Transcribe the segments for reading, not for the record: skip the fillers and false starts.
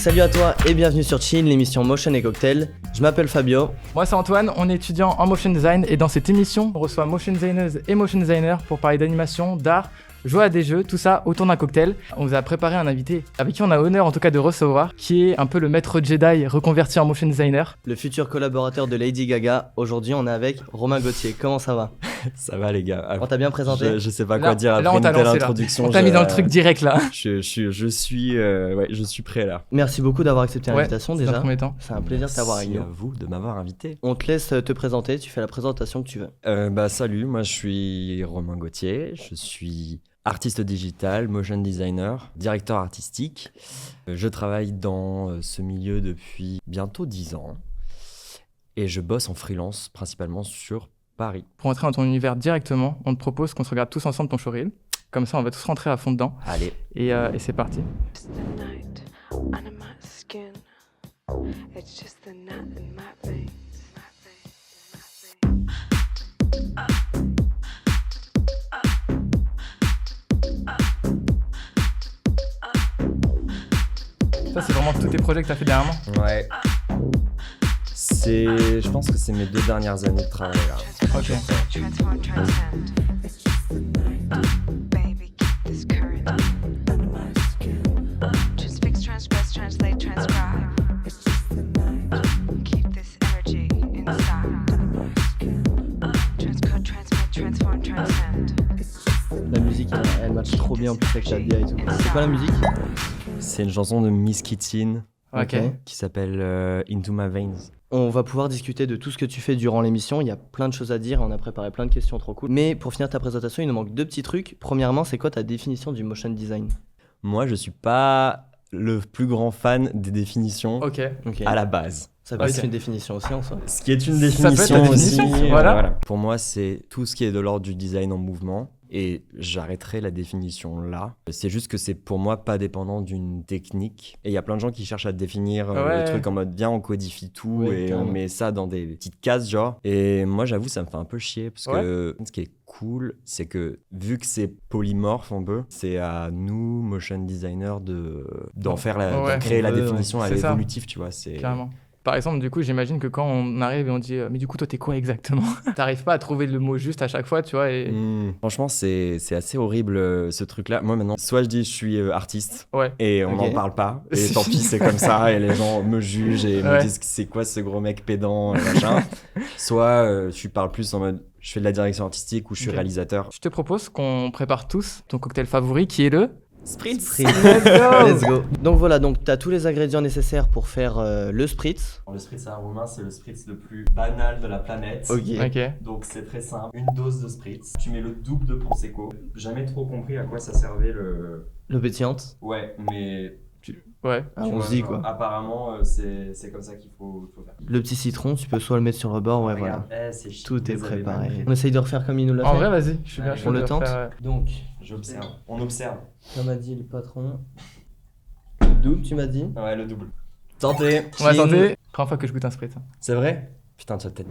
Salut à toi et bienvenue sur Chill, l'émission Motion et Cocktail. Je m'appelle Fabio. Moi c'est Antoine, on est étudiant en motion design et dans cette émission, on reçoit motion designers et motion designers pour parler d'animation, d'art, jouer à des jeux, tout ça autour d'un cocktail. On vous a préparé un invité avec qui on a l'honneur en tout cas de recevoir, qui est un peu le maître Jedi reconverti en motion designer. Le futur collaborateur de Lady Gaga. Aujourd'hui on est avec Romain Gauthier. Comment ça va? Ça va les gars. On t'a bien présenté? Je sais pas quoi dire après on une t'a telle lancé, introduction. On t'a mis dans le truc direct là. Je suis prêt là. Merci beaucoup d'avoir accepté l'invitation déjà. Dans un premier temps. C'est un plaisir de t'avoir avec Merci à nous. vous de m'avoir invité. On te laisse te présenter, tu fais la présentation que tu veux. Salut, moi je suis Romain Gauthier, je suis artiste digital, motion designer, directeur artistique. Je travaille dans ce milieu depuis bientôt 10 ans et je bosse en freelance principalement sur Paris. Pour entrer dans ton univers directement, on te propose qu'on se regarde tous ensemble ton showreel. Comme ça on va tous rentrer à fond dedans. Allez. Et c'est parti. Ça c'est vraiment tous tes projets que t'as fait dernièrement? Ouais. Je pense que c'est mes 2 dernières années de travail là. Ok. La musique elle match trop bien en plus avec la DA et tout. C'est quoi la musique? C'est une chanson de Miss Kittin Ok. qui s'appelle Into My Veins. On va pouvoir discuter de tout ce que tu fais durant l'émission. Il y a plein de choses à dire. On a préparé plein de questions trop cool. Mais pour finir ta présentation, il nous manque 2 petits trucs. Premièrement, c'est quoi ta définition du motion design? Moi, je suis pas le plus grand fan des définitions Ok. à la base. Ça peut Ok. être une définition aussi en soi. Ce qui est une Ça peut être définition la aussi. définition, voilà. Pour moi, c'est tout ce qui est de l'ordre du design en mouvement. Et j'arrêterai la définition là. C'est juste que c'est pour moi pas dépendant d'une technique. Et il y a plein de gens qui cherchent à définir le truc en mode viens, on codifie tout Oui, et carrément. on met ça dans des petites cases genre. Et moi j'avoue ça me fait un peu chier parce que ce qui est cool c'est que vu que c'est polymorphe un peu, c'est à nous motion designers d'en faire d'en créer la définition à c'est ça. l'évolutif tu vois. C'est Carrément. Par exemple, du coup, j'imagine que quand on arrive et on dit mais du coup, toi, t'es quoi exactement? T'arrives pas à trouver le mot juste à chaque fois, tu vois. Et... Franchement, c'est assez horrible ce truc-là. Moi maintenant, soit je dis je suis artiste Ouais. et on n'en Ok. parle pas. Et tant pis, c'est comme ça. Et les gens me jugent et me Ouais. disent que c'est quoi ce gros mec pédant et machin. Soit je parle plus en mode je fais de la direction artistique ou je suis Ok. réalisateur. Je te propose qu'on prépare tous ton cocktail favori qui est le... Spritz. Let's go. Donc voilà, donc tu as tous les ingrédients nécessaires pour faire le spritz. Le spritz à roumain, c'est le spritz le plus banal de la planète. Ok. Ok. Donc c'est très simple. Une dose de spritz. Tu mets le double de Prosecco. Jamais trop compris à quoi ça servait le... Le pétillante. Ouais, mais... Ouais. Ah, tu on vois, se dit genre, quoi. Apparemment, c'est comme ça qu'il faut faire. Le petit citron, tu peux soit le mettre sur le bord, ouais Regarde, voilà. c'est chiant, Tout est vous avez préparé. mal. On essaye de refaire comme il nous l'a En fait. vrai, vas-y. Je suis bien Ouais, chaud on de le tente. refaire, Donc, J'observe. On observe. comme a dit le patron. Double, tu m'as dit. Ouais, le double. Tentez. On va Clean. tenter. Première fois que je goûte un spritz. C'est vrai? Putain, tu vas peut-être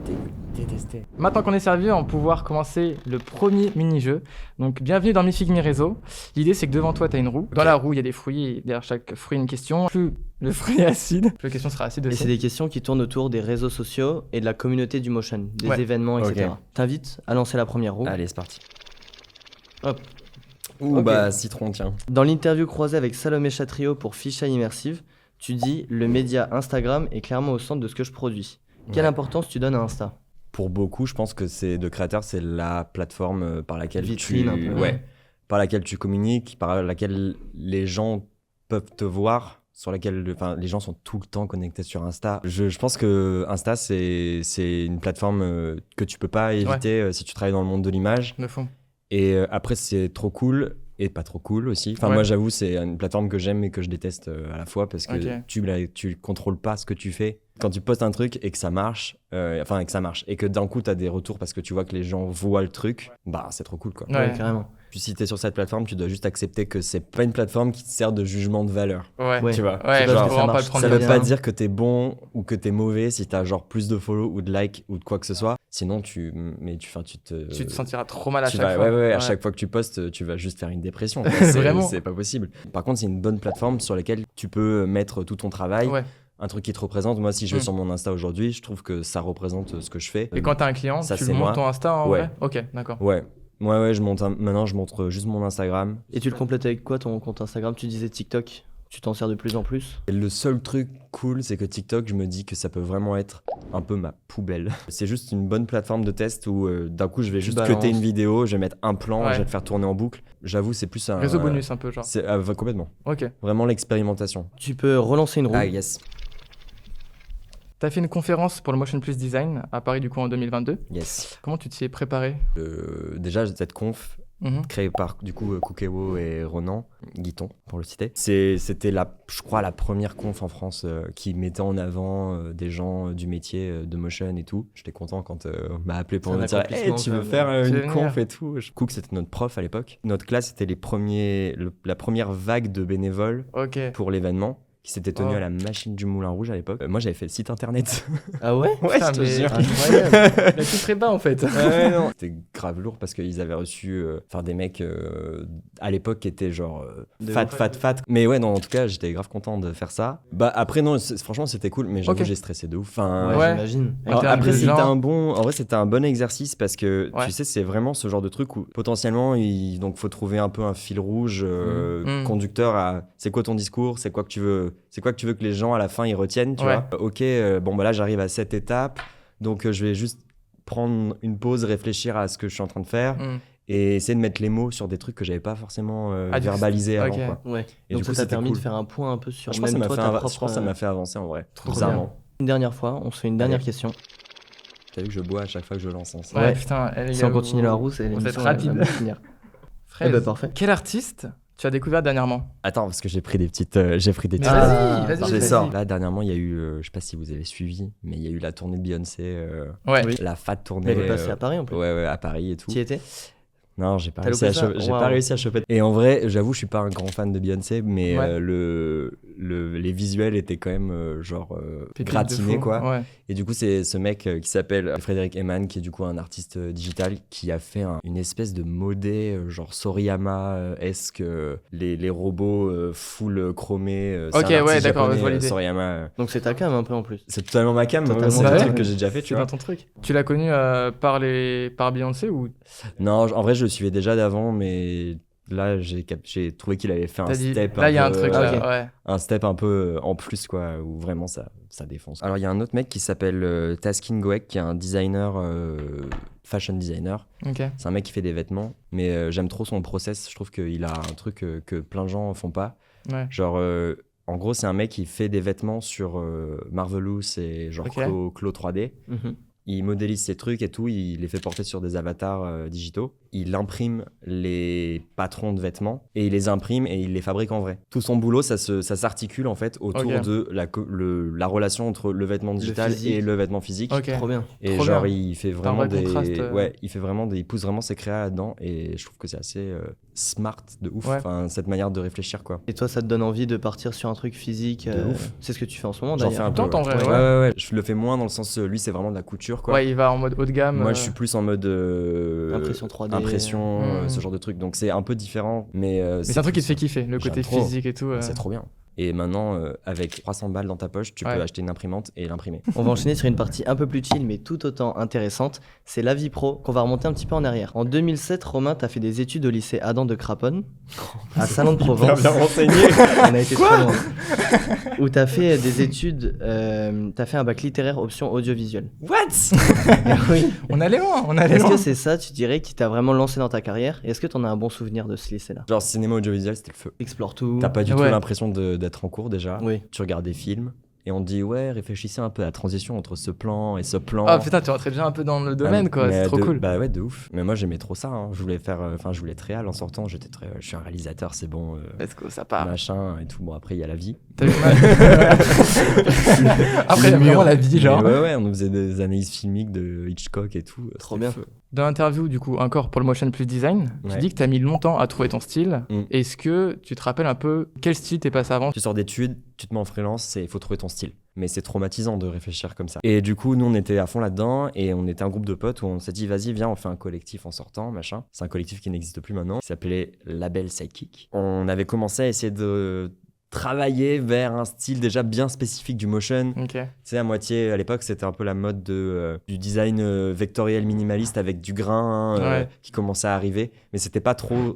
détester. Maintenant qu'on est servi, on va pouvoir commencer le premier mini-jeu. Donc, bienvenue dans Mi Figue Mi Réseau. L'idée, c'est que devant toi, tu as une roue. Dans la roue, il y a des fruits et derrière chaque fruit, une question. Plus le fruit est acide, plus la question sera acide Et c'est aussi. des questions qui tournent autour des réseaux sociaux et de la communauté du motion, des Ouais. événements, etc. Ok. T'invite à lancer la première roue. Allez, c'est parti. Hop. Ouh, Ok. bah, citron, tiens. Dans l'interview croisée avec Salomé Chatrio pour Fisheye Immersive, tu dis le média Instagram est clairement au centre de ce que je produis. Quelle Ouais. importance tu donnes à Insta? Pour beaucoup, je pense que c'est de créateurs, c'est la plateforme par laquelle Vitrine, un peu. Ouais. Par laquelle tu communiques, par laquelle les gens peuvent te voir, sur laquelle les gens sont tout le temps connectés sur Insta. Je pense que Insta, c'est une plateforme que tu peux pas éviter si tu travailles dans le monde de l'image. De fond. Et après, c'est trop cool et pas trop cool aussi. Enfin, Ouais. moi, j'avoue, c'est une plateforme que j'aime et que je déteste à la fois parce que Ok. tu contrôles pas ce que tu fais. Quand tu postes un truc et que ça marche, et que d'un coup, tu as des retours parce que tu vois que les gens voient le truc, bah, c'est trop cool, quoi. Ouais. Carrément. Puis si t'es sur cette plateforme, tu dois juste accepter que c'est pas une plateforme qui te sert de jugement de valeur. Ouais. Ouais. Tu vois. Ouais, C'est je parce peux que ça vraiment pas marche. le prendre Ça bien. veut pas dire que t'es bon ou que t'es mauvais si t'as genre plus de follow ou de like ou de quoi que ce soit. Sinon, tu te sentiras trop mal à tu chaque vas, fois. à chaque fois que tu postes, tu vas juste faire une dépression. Vraiment. C'est pas possible. Par contre, c'est une bonne plateforme sur laquelle tu peux mettre tout ton travail. Ouais. Un truc qui te représente. Moi, si je vais sur mon Insta aujourd'hui, je trouve que ça représente ce que je fais. Et quand t'as un client, ça, tu c'est le montes moi. ton Insta en Ouais. vrai. Ok, d'accord. Ouais, maintenant, je montre juste mon Instagram. Et tu le complètes avec quoi ton compte Instagram? Tu disais TikTok, tu t'en sers de plus en plus? Et le seul truc cool, c'est que TikTok, je me dis que ça peut vraiment être un peu ma poubelle. C'est juste une bonne plateforme de test où d'un coup, je vais juste balances. cutter une vidéo, je vais mettre un plan, Ouais. je vais le faire tourner en boucle. J'avoue, c'est plus un... Réseau bonus un peu, genre. C'est complètement. Ok. Vraiment l'expérimentation. Tu peux relancer une roue. Ah yes, T'as fait une conférence pour le Motion Plus Design à Paris du coup en 2022. yes. Comment tu t'y es préparé? Déjà, cette conf, Mhm. créée par du coup Kukewo et Ronan Guiton pour le citer. C'était je crois la première conf en France qui mettait en avant des gens du métier de motion et tout. J'étais content quand on m'a appelé pour C'est un me dire accomplissement, tu quand veux même. faire une Génial. conf et tout. Cook, c'était notre prof à l'époque. Notre classe c'était la première vague de bénévoles Ok. pour l'événement qui s'était tenu Oh. à la machine du Moulin Rouge à l'époque. Moi j'avais fait le site internet. Ah ouais? Ouais, Putain, je te mais- jure. Incroyable. Il a tout prépa en fait. Ouais, non. C'était grave lourd parce qu'ils avaient reçu des mecs à l'époque qui étaient genre De fat. ouf. Mais ouais, non, en tout cas, j'étais grave content de faire ça. Bah après, non, franchement, c'était cool, mais j'avoue, Ok. j'ai stressé de ouf. Enfin, Ouais, Ouais. j'imagine. En termes après, de c'était gens. en vrai, c'était un bon exercice parce que Ouais. tu sais, c'est vraiment ce genre de truc où potentiellement, donc faut trouver un peu un fil rouge Mhm. conducteur à c'est quoi ton discours, c'est quoi que tu veux que les gens à la fin ils retiennent, tu Ouais. vois. Ok, bon bah là j'arrive à cette étape, donc je vais juste prendre une pause, réfléchir à ce que je suis en train de faire Mhm. et essayer de mettre les mots sur des trucs que j'avais pas forcément Ah, du coup, verbalisés avant. ok. Quoi. Ouais. Et Donc du coup, ça t'a c'était permis cool. de faire un point un peu sur Je pense, que ça même m'a toi, fait ta je propre... pense que ça m'a fait avancer en vrai. Trop Bizarrement. Une dernière fois, on se fait une dernière Allez. question. T'as vu que je bois à chaque fois que je lance un son. Ouais, Ouais. putain. les Si gars, on continue vous- la roue, c'est vous êtes l'émission rapide. elle va finir. Fraise. Eh ben, parfait. Quel artiste tu as découvert dernièrement? Attends, parce que j'ai pris des petites. J'ai pris des Mais petites- Ah, vas-y, Je vas-y, les vas-y. sors. Là, dernièrement, il y a eu. Je sais pas si vous avez suivi, mais il y a eu la tournée de Beyoncé. Ouais. Oui. La fat tournée. Elle est passée à Paris en plus. Ouais, à Paris et tout. Tu y étais? Non, j'ai pas T'as réussi à loupé ça? choper. J'ai Waouh. pas réussi à choper. Et en vrai, j'avoue, je suis pas un grand fan de Beyoncé, mais Ouais. les visuels étaient quand même Pépite de gratinés, fou. quoi. Ouais. Et du coup, c'est ce mec qui s'appelle Frédéric Eman, qui est du coup un artiste digital, qui a fait une espèce de modé, genre Soriyama-esque, les robots full chromés. C'est Ok, un artiste ouais, d'accord, japonais, je vois l'idée. Soriyama. Donc c'est ta cam un peu en plus. C'est totalement ma cam, Totalement c'est ta le cam. truc que j'ai déjà fait, tu C'est vois. dans ton truc. Tu l'as connu par Beyoncé ou Non, en vrai, je le suivais déjà d'avant, mais là, j'ai trouvé qu'il avait fait un t'as dit step. là il y a un peu, truc Ah, ok. là, ouais. un step un peu en plus, quoi, où vraiment ça défonce. Alors, il y a un autre mec qui s'appelle Taskin Goek, qui est un designer, fashion designer. Ok. C'est un mec qui fait des vêtements, mais j'aime trop son process. Je trouve qu'il a un truc que plein de gens font pas. Ouais. Genre, en gros, c'est un mec qui fait des vêtements sur Marvelous et genre Ok. Clo 3D. Mhm. Il modélise ses trucs et tout, il les fait porter sur des avatars digitaux. Il imprime les patrons de vêtements et il les imprime et il les fabrique en vrai. Tout son boulot, ça s'articule en fait autour Ok. de la relation entre le vêtement digital physique. et le vêtement physique. Ok. Trop bien. Et Trop genre, bien. il fait T'as un vraiment vrai des. contraste, Ouais, il pousse vraiment ses créas là-dedans et je trouve que c'est assez smart de ouf. Ouais. Enfin, cette manière de réfléchir, quoi. Et toi, ça te donne envie de partir sur un truc physique De ouf. C'est ce que tu fais en ce moment J'en fais d'ailleurs. un peu. Tente, en vrai, ouais. ouais. Ouais. Je le fais moins dans le sens, lui, c'est vraiment de la couture, quoi. Ouais, il va en mode haut de gamme. Moi, je suis plus en mode Impression 3D. impression, Hmm. ce genre de truc. Donc c'est un peu différent, mais Mais c'est un truc qui te fait kiffer, le J'aime côté trop. physique et tout. C'est trop bien. Et maintenant, avec 300 balles dans ta poche, tu Ouais. peux acheter une imprimante et l'imprimer. On va enchaîner sur une partie un peu plus chill, mais tout autant intéressante. C'est la vie pro, qu'on va remonter un petit peu en arrière. En 2007, Romain, t'as fait des études au lycée Adam de Craponne, à Salon de Provence. renseigné. On a été trop loin. Où t'as fait des études, t'as fait un bac littéraire option audiovisuel. What? Oui. On allait loin, on allait Est-ce loin. que c'est ça, tu dirais, qui t'a vraiment lancé dans ta carrière? Et est-ce que t'en as un bon souvenir de ce lycée-là? Genre cinéma audiovisuel, c'était le feu. Explore tout. T'as pas du tout Ouais. l'impression d'être en cours déjà. Oui. Tu regardes des films et on te dit ouais, réfléchissez un peu à la transition entre ce plan et ce plan. Ah putain, tu rentrais déjà un peu dans le domaine, quoi. Mais C'est trop cool. Bah ouais, de ouf. Mais moi j'aimais trop ça. Hein. Je voulais faire, je voulais être réal en sortant. Je suis un réalisateur, c'est bon. Let's go, ça part. Machin et tout. Bon après il y a la vie. T'as eu mal. Après, il y a vraiment la vie, genre. Mais ouais, on nous faisait des analyses filmiques de Hitchcock et tout. Trop C'était bien. feu. Dans l'interview, du coup, encore pour le Motion Plus Design, tu Ouais. dis que tu as mis longtemps à trouver ton style. Mm. Est-ce que tu te rappelles un peu quel style t'es passé avant? Tu sors d'études, tu te mets en freelance, il faut trouver ton style. mais c'est traumatisant de réfléchir comme ça. Et du coup, nous, on était à fond là-dedans et on était un groupe de potes où on s'est dit, vas-y, viens, on fait un collectif en sortant, machin. C'est un collectif qui n'existe plus maintenant, qui s'appelait Label Psychic. On avait commencé à essayer de travailler vers un style déjà bien spécifique du motion. Ok. Tu sais, à moitié, à l'époque, c'était un peu la mode du design vectoriel minimaliste avec du grain qui commençait à arriver. Mais c'était pas trop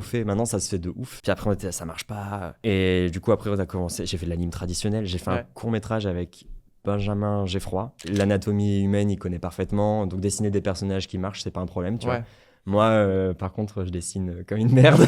fait. Maintenant, ça se fait de ouf. Puis après, on était là, ça marche pas. Et du coup, après, on a commencé. J'ai fait de l'anime traditionnel. J'ai fait un court-métrage avec Benjamin Geffroy. L'anatomie humaine, il connaît parfaitement. Donc, dessiner des personnages qui marchent, c'est pas un problème, tu vois. Moi, par contre, je dessine comme une merde.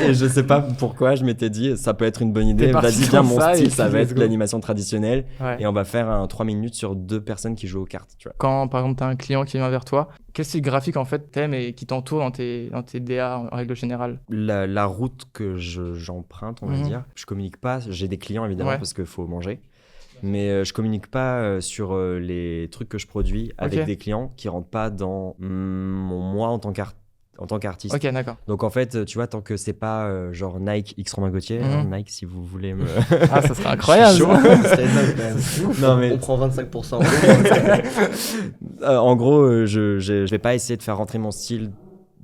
Et je sais pas pourquoi, je m'étais dit, ça peut être une bonne idée. Vas-y, viens, mon style, ça va être de l'animation traditionnelle. Et on va faire un 3 minutes sur 2 personnes qui jouent aux cartes, tu vois. Quand, par exemple, t'as un client qui vient vers toi, quel style graphique, en fait, t'aimes et qui t'entoure dans tes DA en règle générale? La route que j'emprunte, on va dire, je communique pas. J'ai des clients, évidemment, parce qu'il faut manger. Mais je communique pas sur les trucs que je produis avec des clients qui rentrent pas dans moi en tant qu'artiste. Ok, d'accord. Donc en fait, tu vois, tant que c'est pas genre Nike X Romain Gauthier, Nike si vous voulez me... Ah, ça serait incroyable. C'est énorme quand même. Non, mais... On prend 25%. En gros, je vais pas essayer de faire rentrer mon style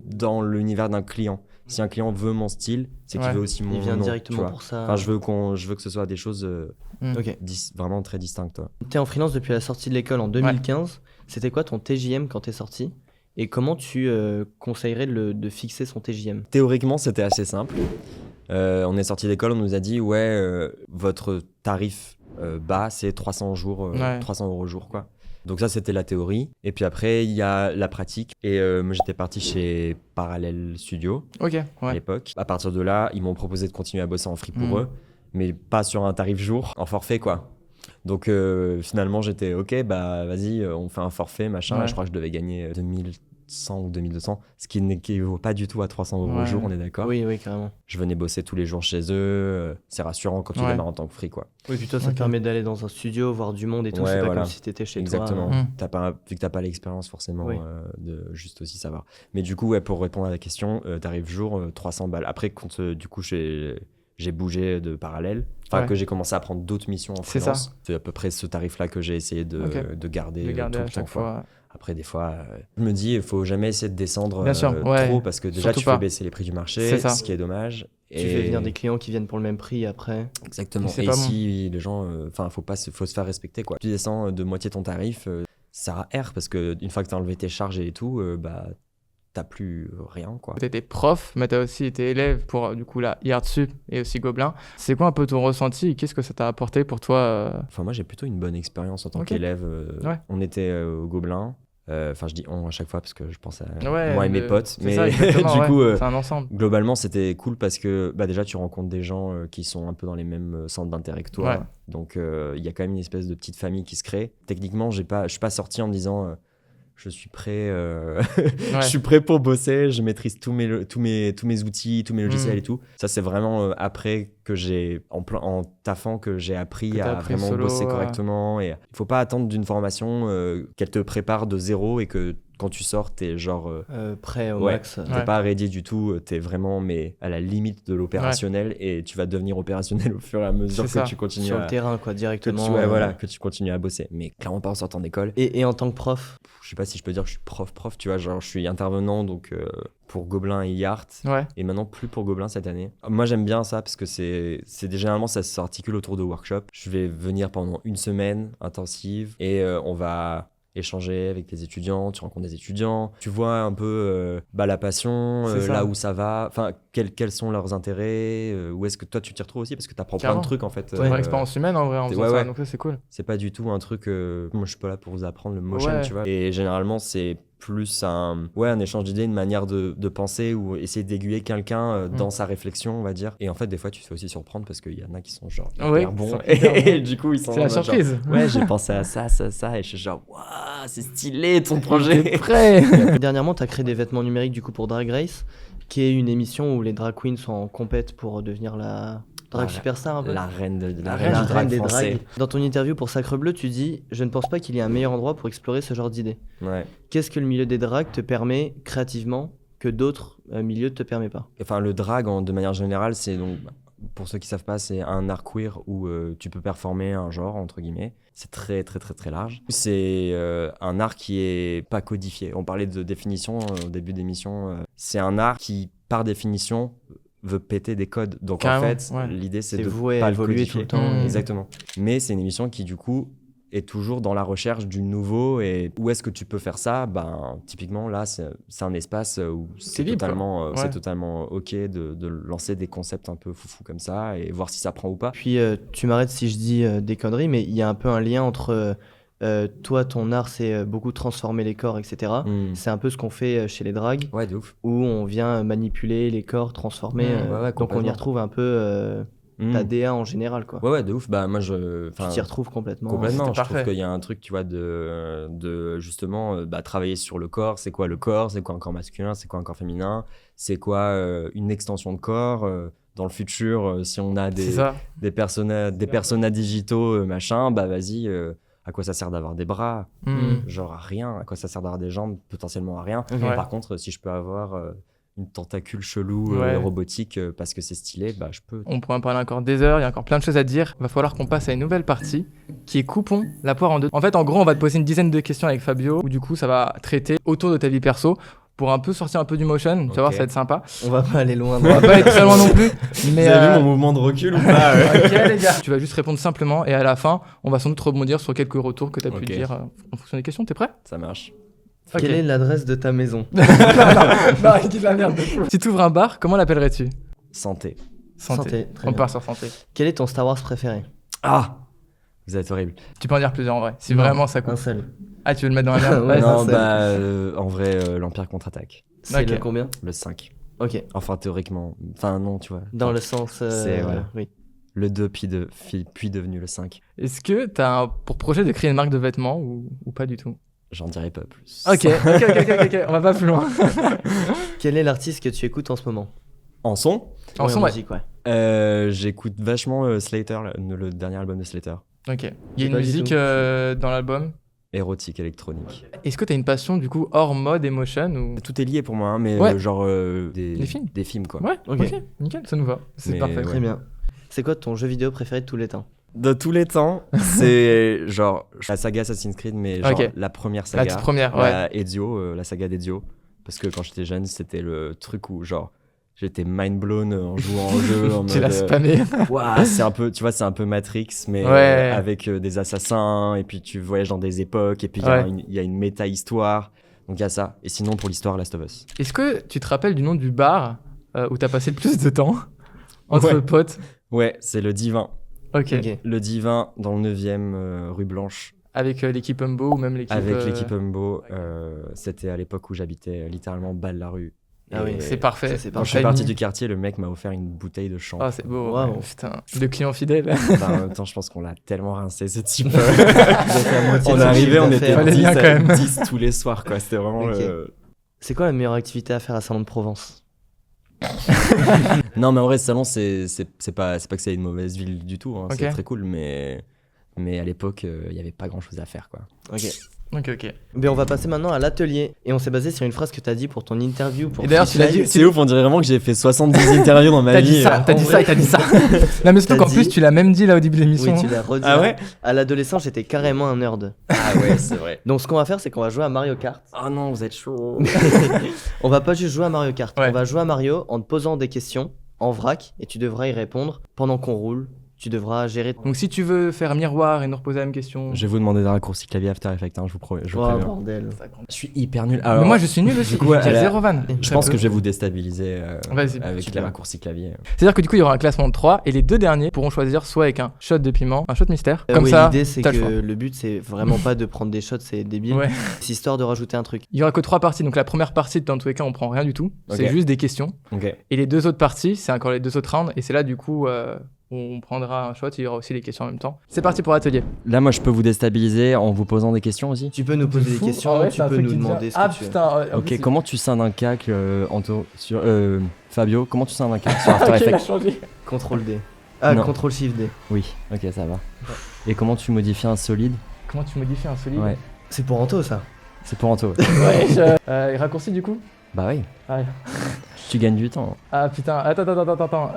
dans l'univers d'un client. Si un client veut mon style, c'est qu'il veut aussi mon nom. Il vient directement tu vois. pour ça. Enfin, je veux que ce soit des choses vraiment très distinctes. T'es en freelance depuis la sortie de l'école en 2015. C'était quoi ton TJM quand t'es sorti? Et comment tu conseillerais de fixer son TJM? Théoriquement, c'était assez simple. On est sorti d'école, on nous a dit votre tarif bas, c'est 300 € jour, quoi. Donc ça, c'était la théorie. Et puis après, il y a la pratique. Et moi, j'étais parti chez Parallel Studio à l'époque. À partir de là, ils m'ont proposé de continuer à bosser en free pour eux, mais pas sur un tarif jour, en forfait, quoi. Donc finalement, j'étais OK, bah vas-y, on fait un forfait, machin. Je crois que je devais gagner 2100 ou 2200, ce qui n'équivaut pas du tout à 300 € au jour, on est d'accord? Oui, carrément. Je venais bosser tous les jours chez eux. C'est rassurant quand tu démarres en tant que free, quoi. Oui, puis toi, ça te permet d'aller dans un studio, voir du monde et tout. C'est pas comme si t'étais chez toi. Exactement. Vu que t'as pas l'expérience forcément de juste aussi savoir. Mais du coup, pour répondre à la question, tarif jour, 300 balles. Après, quand du coup, j'ai bougé de Parallèle, que j'ai commencé à prendre d'autres missions en freelance. C'est à peu près ce tarif-là que j'ai essayé de garder tout le temps, quoi. Après, des fois, je me dis, il faut jamais essayer de descendre trop parce que déjà, tu fais baisser les prix du marché, ce qui est dommage. Tu fais venir des clients qui viennent pour le même prix après. Exactement. Et ici, les gens, faut se faire respecter, quoi. Tu descends de moitié ton tarif, ça erre parce qu'une fois que tu as enlevé tes charges et tout, t'as plus rien, quoi. T'as été prof, mais t'as aussi été élève pour du coup la IARTSUP et aussi Gobelin. C'est quoi un peu ton ressenti et qu'est-ce que ça t'a apporté pour toi Enfin, moi j'ai plutôt une bonne expérience en tant qu'élève. On était au Gobelin. Enfin, je dis on à chaque fois parce que je pense à moi et mes potes. Mais ça, du coup, c'est un ensemble. Globalement, c'était cool parce que déjà tu rencontres des gens qui sont un peu dans les mêmes centres d'intérêt que toi. Donc il y a quand même une espèce de petite famille qui se crée. Techniquement, je suis pas sorti en me disant je suis prêt, je suis prêt pour bosser, je maîtrise tous mes outils, tous mes logiciels et tout. Ça, c'est vraiment après que j'ai, en taffant, que j'ai appris à vraiment bosser correctement. Et il faut pas attendre d'une formation qu'elle te prépare de zéro et que quand tu sors, t'es genre... prêt au max. T'es pas ready du tout, t'es vraiment à la limite de l'opérationnel et tu vas devenir opérationnel au fur et à mesure que tu continues sur le terrain, quoi, directement. Que tu continues à bosser. Mais clairement pas en sortant d'école. Et en tant que prof? Je sais pas si je peux dire que je suis prof, tu vois, genre je suis intervenant donc pour Gobelin et Yart et maintenant plus pour Gobelin cette année. Moi j'aime bien ça parce que généralement ça s'articule autour de workshops. Je vais venir pendant une semaine intensive et on va échanger avec des étudiants, tu rencontres des étudiants, tu vois un peu la passion, là où ça va, enfin quels sont leurs intérêts, où est-ce que toi tu t'y retrouves aussi parce que tu apprends plein de trucs en fait. C'est une vraie expérience humaine en vrai en faisant ça, donc ça c'est cool. C'est pas du tout un truc, moi je suis pas là pour vous apprendre le motion, tu vois. Et généralement c'est plus un échange d'idées, une manière de penser ou essayer d'aiguiller quelqu'un dans sa réflexion, on va dire. Et en fait, des fois, tu te fais aussi surprendre parce qu'il y en a qui sont genre hyper bons. Et du coup, ils sont c'est la surprise. Genre, j'ai pensé à ça. Et je suis genre, waouh, c'est stylé ton projet. T'es prêt. Dernièrement, tu as créé des vêtements numériques du coup pour Drag Race, qui est une émission où les drag queens sont en compète pour devenir la drag superstar un peu. La reine du reine drag des français. drags. Dans ton interview pour Sacre Bleu, tu dis « Je ne pense pas qu'il y ait un meilleur endroit pour explorer ce genre d'idées ». Qu'est-ce que le milieu des drags te permet créativement que d'autres milieux ne te permettent pas? Enfin, le drag, de manière générale, c'est donc pour ceux qui savent pas, c'est un art queer où tu peux performer un genre, entre guillemets. C'est très, très, très, très large. C'est un art qui est pas codifié. On parlait de définition au début d'émission. C'est un art qui, par définition, veut péter des codes. Donc Carrément, en fait, ouais. l'idée, c'est de voué pas à le évoluer codifier. tout le temps. Exactement. Mais c'est une émission qui, du coup, est toujours dans la recherche du nouveau. Et où est-ce que tu peux faire ça? Ben, typiquement, là, c'est un espace où c'est libre, totalement, quoi. c'est Ouais. totalement OK de lancer des concepts un peu foufou comme ça et voir si ça prend ou pas. Puis tu m'arrêtes si je dis des conneries, mais il y a un peu un lien entre toi, ton art, c'est beaucoup transformer les corps, etc. C'est un peu ce qu'on fait chez les drags, Ouais, de ouf. où on vient manipuler les corps, transformer. Ouais, ouais, donc on y complètement. retrouve un peu ta DA en général, quoi. Ouais, de ouf. Bah, moi, Tu t'y retrouves complètement. complètement. C'était Je trouve parfait. qu'il y a un truc, tu vois, de justement travailler sur le corps. C'est quoi le corps? C'est quoi un corps masculin? C'est quoi un corps féminin? C'est quoi une extension de corps? Dans le futur, si on a C'est ça. des personas digitaux, machin, bah vas-y, à quoi ça sert d'avoir des bras? Genre à rien. À quoi ça sert d'avoir des jambes? Potentiellement à rien. Ok. Ouais. Par contre, si je peux avoir une tentacule chelou Ouais. robotique parce que c'est stylé, bah je peux. On pourrait en parler encore des heures, il y a encore plein de choses à dire. Va falloir qu'on passe à une nouvelle partie qui est coupons la poire en deux. En fait, en gros, on va te poser une dizaine de questions avec Fabio, où du coup, ça va traiter autour de ta vie perso pour un peu sortir un peu du motion. Tu vas voir, ça va être sympa. On va pas aller loin. On va pas être très loin non plus. Mais mouvement de recul ou pas ok les gars. Tu vas juste répondre simplement et à la fin, on va sans doute rebondir sur quelques retours que tu as pu Ok. dire en fonction des questions. T'es prêt? Ça marche. Ok. Quelle est l'adresse de ta maison? Non, il dit de la merde. Si tu ouvres un bar, comment l'appellerais-tu? Santé. Santé. Très On bien. part sur santé. Quel est ton Star Wars préféré? Ah! Vous êtes horrible. Tu peux en dire plusieurs en vrai, si Non, vraiment ça Un coupe. seul. Ah, tu veux le mettre dans la merde? Ouais, non, c'est ça. bah en vrai, l'Empire contre-attaque. C'est Ok. le combien? Le 5. Ok. Enfin, théoriquement. Enfin, non, tu vois. Dans le sens. C'est- voilà. Oui. Le 2, puis devenu le 5. Est-ce que tu as pour projet de créer une marque de vêtements ou pas du tout? J'en dirai pas plus. Ok, on va pas plus loin. Quel est l'artiste que tu écoutes en ce moment? En son, En Ouais, son, ouais. musique, ouais. j'écoute vachement Slater, le dernier album de Slater. Ok. Il y a J'ai une pas du musique tout. dans l'album. Érotique, électronique. Est-ce que tu as une passion du coup hors mode emotion ou... Tout est lié pour moi, hein, mais Ouais. genre des films. Des films, quoi. Ouais, Ok. ok, nickel, ça nous va. C'est Mais parfait. ouais. Très bien. C'est quoi ton jeu vidéo préféré de tous les temps? De tous les temps, c'est genre la saga Assassin's Creed, mais genre Ok. la première La saga. toute première, ouais. Ezio, la saga d'Ezio. Parce que quand j'étais jeune, c'était le truc où genre j'étais mind blown en jouant au jeu. En Tu l'as mode, spammé. Ouah, c'est un peu, tu vois, c'est un peu Matrix, mais Ouais. avec des assassins, et puis tu voyages dans des époques, et puis il Ouais. y a une méta-histoire. Donc il y a ça. Et sinon, pour l'histoire, Last of Us. Est-ce que tu te rappelles du nom du bar où t'as passé le plus de temps entre Ouais. potes? Ouais, c'est le Divin. Ok. Ok. Le Divin dans le 9e rue Blanche. Avec l'équipe Umbo ou même l'équipe. Avec l'équipe Umbo. C'était à l'époque où j'habitais littéralement au bas de la rue. Ah oui, Et C'est parfait. Ça, c'est Quand je suis parti du quartier, le mec m'a offert une bouteille de champ. Ah, c'est beau. Waouh. Ouais, putain. Le client fidèle. Bah, en même temps, je pense qu'on l'a tellement rincé, ce type. Vous avez fait la moitié On de est son arrivé, chiffre on d'affaires. était Fallait 10, bien, quand même. 10 tous les soirs, quoi. C'était vraiment Ok. le... C'est quoi la meilleure activité à faire à Salon-de-Provence? Non, mais en vrai, ce salon, c'est pas que c'est une mauvaise ville du tout. Hein. Ok. C'est très cool, mais à l'époque, il n'y avait pas grand chose à faire, quoi. Ok. Ok. Mais on va passer maintenant à l'atelier. Et on s'est basé sur une phrase que t'as dit pour ton interview. Pour Et d'ailleurs, tu l'as Freestyle. dit- C'est ouf, on dirait vraiment que j'ai fait 70 interviews dans ma T'as vie. dit ça, t'as en dit vrai. ça et t'as dit ça. Non, mais surtout T'as qu'en plus, dit- tu l'as même dit là au début de l'émission. Oui, tu l'as redit. Ah là. ouais? À l'adolescence, j'étais carrément un nerd. Ah ouais, c'est vrai. Donc, ce qu'on va faire, c'est qu'on va jouer à Mario Kart. Oh non, vous êtes chaud. On va pas juste jouer à Mario Kart. Ouais. On va jouer à Mario en te posant des questions en vrac et tu devras y répondre pendant qu'on roule. Tu devras gérer. Donc, si tu veux faire miroir et nous reposer la même question. Je vais vous demander des raccourcis clavier After Effects, hein, je vous promets. Je vous Oh, préviens. bordel. Je suis hyper nul. Mais Alors, moi, je suis nul aussi. du coup, J'ai elle a- zéro van. je pense que je vais vous déstabiliser Vas-y, avec les super. raccourcis clavier. C'est-à-dire que du coup, il y aura un classement de 3 et les deux derniers pourront choisir soit avec un shot de piment, un shot mystère. Comme oui, ça, l'idée, c'est t'as le que choix. le but, c'est vraiment pas de prendre des shots, c'est débile. Ouais. C'est histoire de rajouter un truc. Il y aura que 3 parties. Donc, la première partie, dans tous les cas, on prend rien du tout. C'est Ok. juste des questions. Ok. Et les deux autres parties, c'est encore les deux autres rounds. Et c'est là, du coup, on prendra un shot. Il y aura aussi les questions en même temps. C'est parti pour l'atelier. Là, moi, je peux vous déstabiliser en vous posant des questions aussi. Tu peux nous poser des Fou. questions, Ah ouais, tu c'est un peux truc nous qui demander devient- ce Ah que tu veux. putain. en Ok, plus, comment tu scindes un cac, Anto, sur Fabio, comment tu scindes un cac sur After Ok, il a Effects? changé. Contrôle D. Ah, Non. contrôle Shift D. Oui, ok, ça va. Et comment tu modifies un solide? Comment tu modifies un solide? Ouais, C'est pour Anto, ça. c'est pour Anto. Ouais, et raccourci du coup? Bah oui. Ah, ouais. tu gagnes du temps. Ah putain, attends.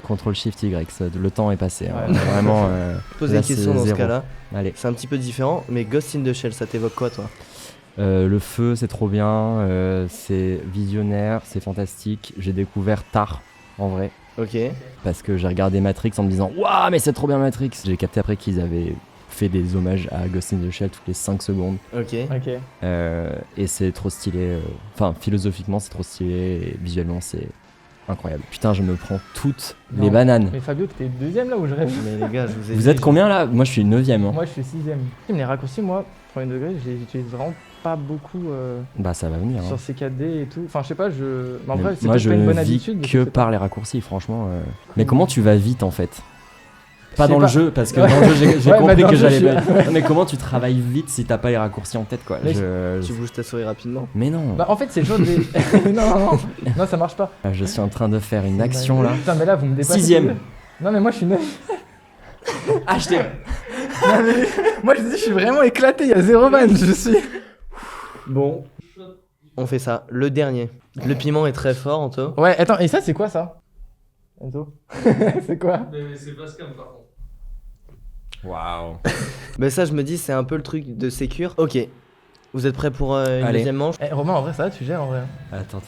Contrôle Shift Y, le temps est passé. Hein. Ouais. Vraiment. Poser là, une question c'est dans ce zéro. cas-là. Allez. C'est un petit peu différent, mais Ghost in the Shell, ça t'évoque quoi, toi? Le feu, c'est trop bien. C'est visionnaire, c'est fantastique. J'ai découvert tard, en vrai. Ok. Parce que j'ai regardé Matrix en me disant waouh, mais c'est trop bien Matrix. J'ai capté après qu'ils avaient fait des hommages à Ghost in the Shell toutes les 5 secondes. Ok. Ok. Et c'est trop stylé. Enfin, philosophiquement, c'est trop stylé. Et visuellement, c'est incroyable. Putain, je me prends toutes Non. les bananes. Mais Fabio, t'es deuxième là où je rêve. Mais les gars, je vous ai Vous dit, êtes combien là? Moi, je suis 9ème. Hein. Moi, je suis sixième. Les raccourcis, moi, premier degré, je les utilise vraiment pas beaucoup Bah, ça va venir. sur Hein. CKD et tout. Enfin, je sais pas, mais en Mais vrai, c'est moi, peut-être je pas une bonne vis habitude. je que sais par pas. les raccourcis, franchement. Mais comment tu vas vite en fait? Pas Je sais dans le pas. jeu, parce que Ouais. dans le jeu, j'ai Ouais, compris bah, dans que le jeu, j'allais je suis- pas. Mais comment tu travailles vite si t'as pas les raccourcis en tête, quoi? Mais Tu bouges ta souris rapidement. Mais non. Bah, en fait, c'est le genre des. Non, ça marche pas. Je suis en train de faire une action là. Putain, mais là, vous me dépassez. Sixième. Non, mais moi, je suis neuf. Ah, je t'ai. Non, mais moi, je dis, je suis vraiment éclaté. Il y a 0 van. Je suis. Bon. On fait ça. Le dernier. Le piment est très fort, Anto. Ouais, attends, et ça, c'est quoi ça Enzo c'est quoi Mais c'est pas scam par contre. Waouh. Mais ça, je me dis, c'est un peu le truc de sécure. Ok. Vous êtes prêts pour une Allez. deuxième manche? Eh, Romain, en vrai, ça va, tu gères en vrai. Attends.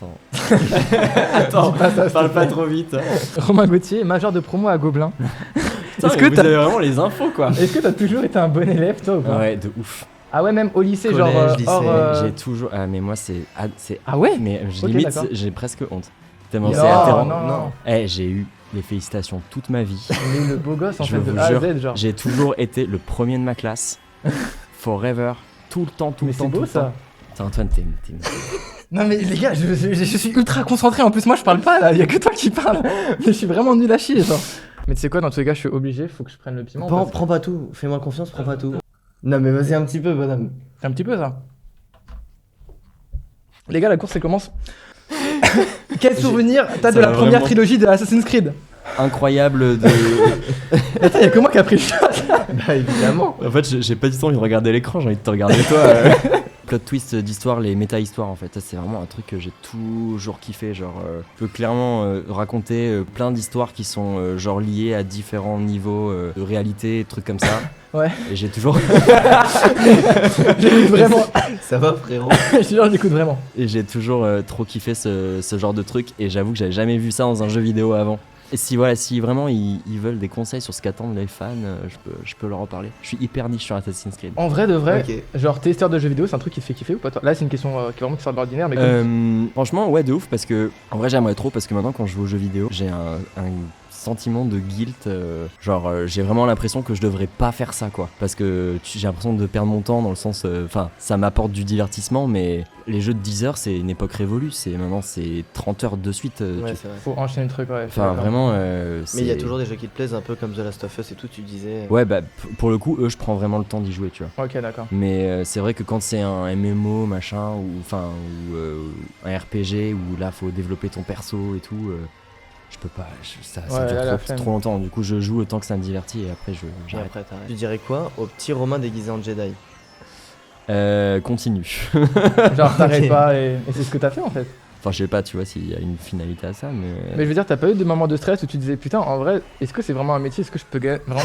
Attends, pas ça, Parle pas trop vite. Romain Gauthier, major de promo à Gobelin. Est-ce Est-ce que vous t'as- avez vraiment les infos quoi? Est-ce que t'as toujours été un bon élève, toi, ou pas Ouais, de ouf. Ah ouais, même au lycée, Collège, genre lycée, hors. J'ai toujours. Ah, mais moi, c'est. Ah ouais Mais Ok, limite, d'accord. j'ai presque honte. Tellement Non, c'est atterrant. non. Eh, j'ai eu les félicitations toute ma vie. Il est le beau gosse en Je fait de vous A à jure, Z, genre. j'ai toujours été le premier de ma classe. Forever. Tout le temps, tout Mais le temps. c'est tout beau le temps. ça. Putain, Antoine, t'es. Non mais les gars, je suis ultra concentré. En plus, moi je parle pas là, y a que toi qui parle. Mais je suis vraiment nul à chier, genre. Mais tu sais quoi, dans tous les cas, je suis obligé, faut que je prenne le piment. parce que- Prends pas tout. Fais-moi confiance, prends pas tout. Non, mais vas-y un petit peu, bonhomme. Un petit peu ça. Les gars, la course elle commence. Quel souvenir t'as de ça la va première vraiment- trilogie de Assassin's Creed? Incroyable de. Attends, y'a que moi qui a pris le shot. Bah, évidemment. En fait, j'ai pas du tout envie de regarder l'écran, j'ai envie de te regarder toi. Plot twist d'histoire, les méta-histoires en fait, ça c'est vraiment un truc que j'ai toujours kiffé. Genre, je peux clairement raconter plein d'histoires qui sont genre liées à différents niveaux de réalité, trucs comme ça. Ouais. Et j'ai toujours. J'écoute vraiment. Ça va, frérot? Je te jure, j'écoute vraiment. Et j'ai toujours trop kiffé ce genre de truc. Et j'avoue que j'avais jamais vu ça dans un jeu vidéo avant. Et si vraiment ils veulent des conseils sur ce qu'attendent les fans, je peux leur en parler. Je suis hyper niche sur Assassin's Creed. En vrai de vrai, Ok. genre testeur de jeux vidéo, c'est un truc qui te fait kiffer ou pas toi? Là, c'est une question qui est vraiment qui sort de l'ordinaire, mais comme... Franchement, ouais, de ouf, parce que en vrai, j'aimerais trop, parce que maintenant, quand je joue aux jeux vidéo, j'ai un sentiment de guilt. J'ai vraiment l'impression que je devrais pas faire ça, quoi. Parce que j'ai l'impression de perdre mon temps dans le sens. Enfin, ça m'apporte du divertissement, mais les jeux de 10 heures, c'est une époque révolue. Maintenant, c'est 30 heures de suite. Ouais, c'est vrai. Faut enchaîner le truc, ouais. je suis Enfin, d'accord. vraiment. Mais il y a c'est- toujours des jeux qui te plaisent, un peu comme The Last of Us et tout, tu disais. Ouais, bah, pour le coup, eux, je prends vraiment le temps d'y jouer, tu vois. Ok, d'accord. Mais c'est vrai que quand c'est un MMO, machin, ou un RPG, où là, faut développer ton perso et tout. Je peux pas, ça Ouais, dure là, la flemme. trop longtemps. Du coup, je joue autant que ça me divertit et après, Et j'arrête. après, t'arrêtes. Tu dirais quoi au petit Romain déguisé en Jedi? Continue. Genre, t'arrêtes Ok. pas et c'est ce que t'as fait en fait. Enfin, je sais pas, tu vois, s'il y a une finalité à ça, mais. Mais je veux dire, t'as pas eu de moments de stress où tu disais putain, en vrai, est-ce que c'est vraiment un métier? Est-ce que je peux gagner vraiment?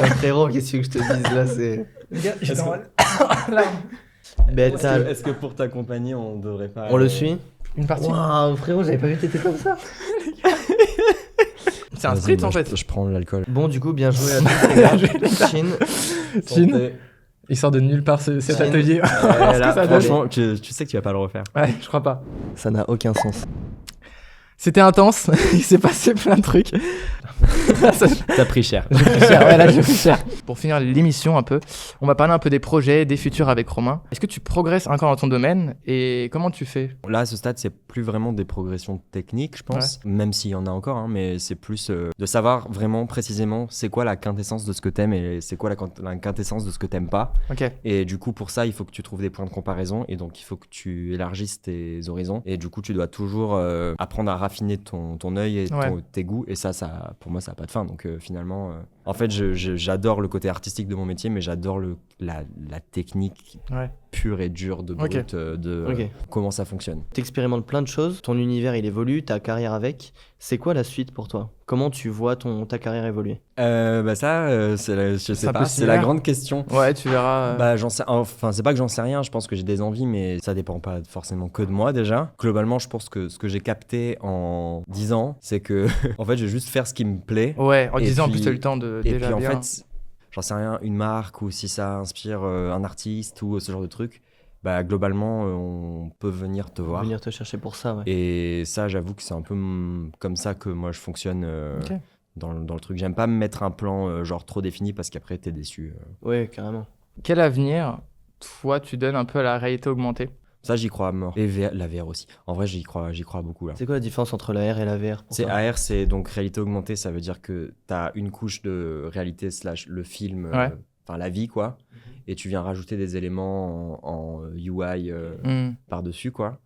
Ah, frérot, qu'est-ce que je te dise là? C'est. Les gars, Est-ce j'étais en que- larmes. Bêta. Est-ce que pour t'accompagner, on devrait pas. On le suit? Une partie. Waouh, frérot, j'avais pas vu que t'étais comme ça. C'est un Vas-y, spritz moi, en fait. Je prends l'alcool. Bon, du coup, bien joué à tous, les gars. Chin. Chin. Il sort de nulle part cet Chin. atelier. Là, ça donne Franchement, tu sais que tu vas pas le refaire. Ouais, je crois pas. ça n'a aucun sens. C'était intense, il s'est passé plein de trucs. Ça- T'as pris cher. J'ai pris cher, ouais, là j'ai pris cher. Pour finir l'émission un peu, on va parler un peu des projets, des futurs avec Romain. Est-ce que tu progresses encore dans ton domaine et comment tu fais? Là, à ce stade, c'est plus vraiment des progressions techniques, je pense, même s'il y en a encore, hein, mais c'est plus de savoir vraiment précisément c'est quoi la quintessence de ce que t'aimes et c'est quoi la quintessence de ce que t'aimes pas. Ok. Et du coup, pour ça, il faut que tu trouves des points de comparaison et donc il faut que tu élargisses tes horizons. Et du coup, tu dois toujours apprendre à raffiner ton œil et Ouais. tes goûts. Et ça, pour moi, ça n'a pas de fin. Donc finalement, En fait, j'adore le côté artistique de mon métier, mais j'adore la technique Ouais. pure et dure de brut, Ok. comment ça fonctionne. T'expérimentes plein de choses, ton univers il évolue, ta carrière avec. C'est quoi la suite pour toi? Comment tu vois ta carrière évoluer? Je sais C'est un peu pas, c'est la similaire. grande question. Ouais, tu verras. Bah, enfin, c'est pas que j'en sais rien, je pense que j'ai des envies, mais ça dépend pas forcément que de moi déjà. Globalement, je pense que ce que j'ai capté en 10 ans, c'est que en fait, je vais juste faire ce qui me plaît. Ouais, en et 10 ans, en puis- plus, t'as eu le temps de Et déjà puis en bien. fait, j'en sais rien, une marque ou si ça inspire un artiste ou ce genre de truc, bah globalement, on peut venir te voir. Venir te chercher pour ça, ouais. Et ça, j'avoue que c'est un peu comme ça que moi je fonctionne Ok. dans le truc. J'aime pas me mettre un plan genre trop défini parce qu'après t'es déçu. Ouais, carrément. Quel avenir, toi, tu donnes un peu à la réalité augmentée? Ça, j'y crois à mort. Et la VR aussi. En vrai, j'y crois beaucoup là. C'est quoi la différence entre la R et la VR pour C'est toi? AR, c'est donc réalité augmentée, ça veut dire que t'as une couche de réalité / le film, Ouais. enfin la vie quoi, et tu viens rajouter des éléments en UI Hmm. par-dessus quoi.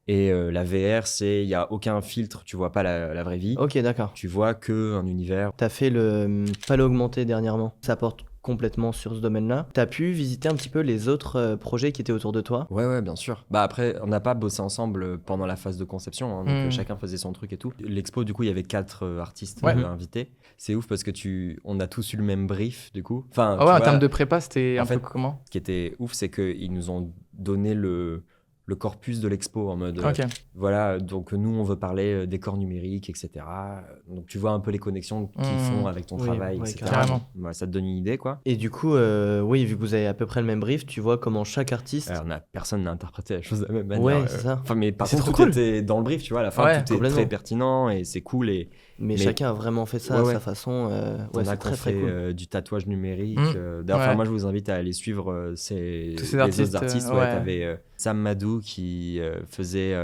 Et la VR, il n'y a aucun filtre, tu vois pas la vraie vie, Ok, d'accord. tu vois que un univers. T'as fait le Palo Augmenté dernièrement. Ça porte complètement sur ce domaine-là. T'as pu visiter un petit peu les autres projets qui étaient autour de toi? Ouais, bien sûr. Bah après, on n'a pas bossé ensemble pendant la phase de conception, hein, donc Mm. chacun faisait son truc et tout. L'expo, du coup, il y avait 4 artistes Ouais. invités. C'est ouf parce que on a tous eu le même brief, du coup. Enfin, Ah tu ouais, en vois, termes de prépa, c'était en un peu fait, comment? ce qui était ouf, c'est qu'ils nous ont donné le corpus de l'expo en mode Ok. voilà, donc nous on veut parler des corps numériques, etc. Donc tu vois un peu les connexions qu'ils Mm. font avec ton Oui, travail, ouais, etc. carrément. Voilà, ça te donne une idée quoi. Et du coup, oui, vu que vous avez à peu près le même brief, tu vois comment chaque artiste... Personne n'a interprété la chose de la même manière. Ouais, c'est ça. Enfin, mais par C'est contre, trop tout cool. était dans le brief, tu vois. À la fin, Ouais, tout est complètement. très pertinent et c'est cool. Et Mais Mais- chacun a vraiment fait ça à Ouais. sa façon. on Ouais, a c'est très qu'on très fait cool. du tatouage numérique. Mm. D'ailleurs, Ouais. moi, je vous invite à aller suivre Tous ces les artistes, autres artistes. ouais. T'avais Sam Madou qui faisait.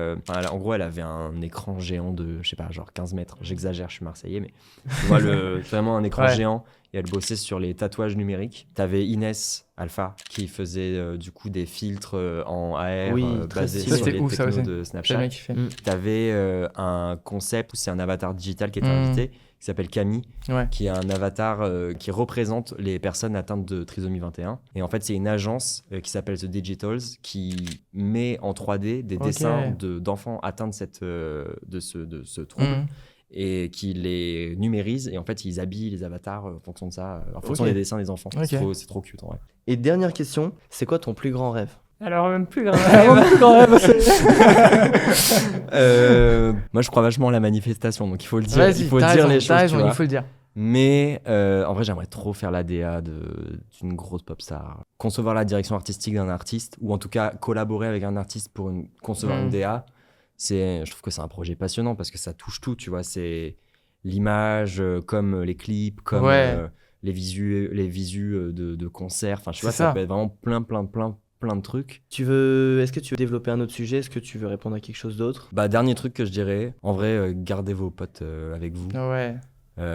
En gros, elle avait un écran géant de, je sais pas, genre 15 mètres. J'exagère, je suis marseillais, mais tu vois, vraiment un écran Ouais. géant. Et elle bossait sur les tatouages numériques. T'avais Inès Alpha qui faisait du coup des filtres en AR Oui, très basés stylé. sur Ça, les c'est ouf, ça technos aussi. de J'ai le Snapchat. mec qui fait. Mm. T'avais un concept où c'est un avatar digital qui était Mm. invité, qui s'appelle Camille, Ouais. qui est un avatar qui représente les personnes atteintes de trisomie 21. Et en fait, c'est une agence qui s'appelle The Digitals qui met en 3D des Ok. dessins d'enfants atteints de ce trouble Mm. et qui les numérise. Et en fait, ils habillent les avatars en fonction de ça, en fonction Ok. des dessins des enfants. Ok. C'est trop cute en vrai. Et dernière question, c'est quoi ton plus grand rêve? Alors, même plus grave. Moi, je crois vachement à la manifestation, donc il faut le dire, Vas-y, il faut t'as dire raison, les t'as choses. raison, tu vois. il faut le dire. Mais en vrai, j'aimerais trop faire la DA d'une grosse pop star. Concevoir la direction artistique d'un artiste, ou en tout cas collaborer avec un artiste pour concevoir une DA, je trouve que c'est un projet passionnant parce que ça touche tout, tu vois. C'est l'image, comme les clips, comme Ouais. les visus de concerts. Enfin, tu vois, C'est ça ça. peut être vraiment plein de trucs. Est-ce que tu veux développer un autre sujet? Est-ce que tu veux répondre à quelque chose d'autre? Bah, dernier truc que je dirais, en vrai, gardez vos potes avec vous. Ouais.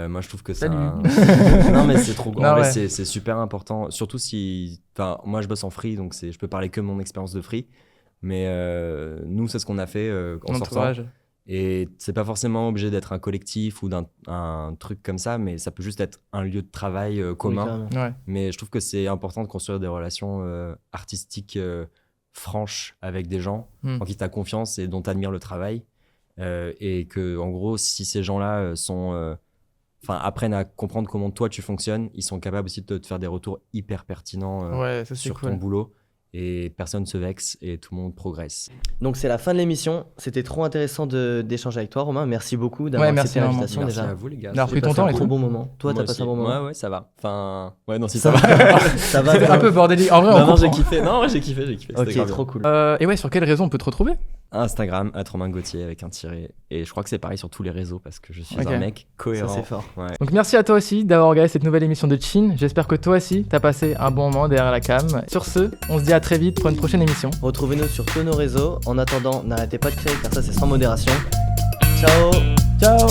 Moi, je trouve que ça. Salut. Non, mais c'est trop. En Non, vrai, ouais. c'est super important. Surtout si. Enfin, moi, je bosse en free, donc je peux parler que de mon expérience de free. Mais nous, c'est ce qu'on a fait en sortant. Entourage. Et c'est pas forcément obligé d'être un collectif ou un truc comme ça, mais ça peut juste être un lieu de travail Oui, commun. carrément. Ouais. Mais je trouve que c'est important de construire des relations artistiques franches avec des gens en qui tu as confiance et dont tu admires le travail. Et que, en gros, si ces gens-là apprennent à comprendre comment toi tu fonctionnes, ils sont capables aussi de te faire des retours hyper pertinents Ouais, ça c'est sur cool. ton boulot. Et personne se vexe et tout le monde progresse. Donc c'est la fin de l'émission. C'était trop intéressant d'échanger avec toi, Romain. Merci beaucoup d'avoir Ouais, accepté merci l'invitation Merci déjà. à vous, les gars. D'avoir J'ai pris ton passé temps un et trop tout. bon moment. Toi, Moi t'as passé aussi. un bon moment? Ouais, ça va. Enfin, ouais, non, si Ça ça, va. va. Ça va. C'était un peu bordélique. En vrai, on Non, non, j'ai comprend. kiffé. Non, j'ai kiffé. C'était Ok, grave trop bien. cool. Et ouais, sur quelle raison on peut te retrouver? Instagram, @Romain Gauthier avec un tiret. Et je crois que c'est pareil sur tous les réseaux parce que je suis Ok. un mec Ça cohérent. c'est fort. Ouais. Donc merci à toi aussi d'avoir regardé cette nouvelle émission de Chin. J'espère que toi aussi t'as passé un bon moment derrière la cam. Sur ce, on se dit à très vite pour une prochaine émission. Retrouvez-nous sur tous nos réseaux. En attendant, n'arrêtez pas de créer car ça c'est sans modération. Ciao. Ciao.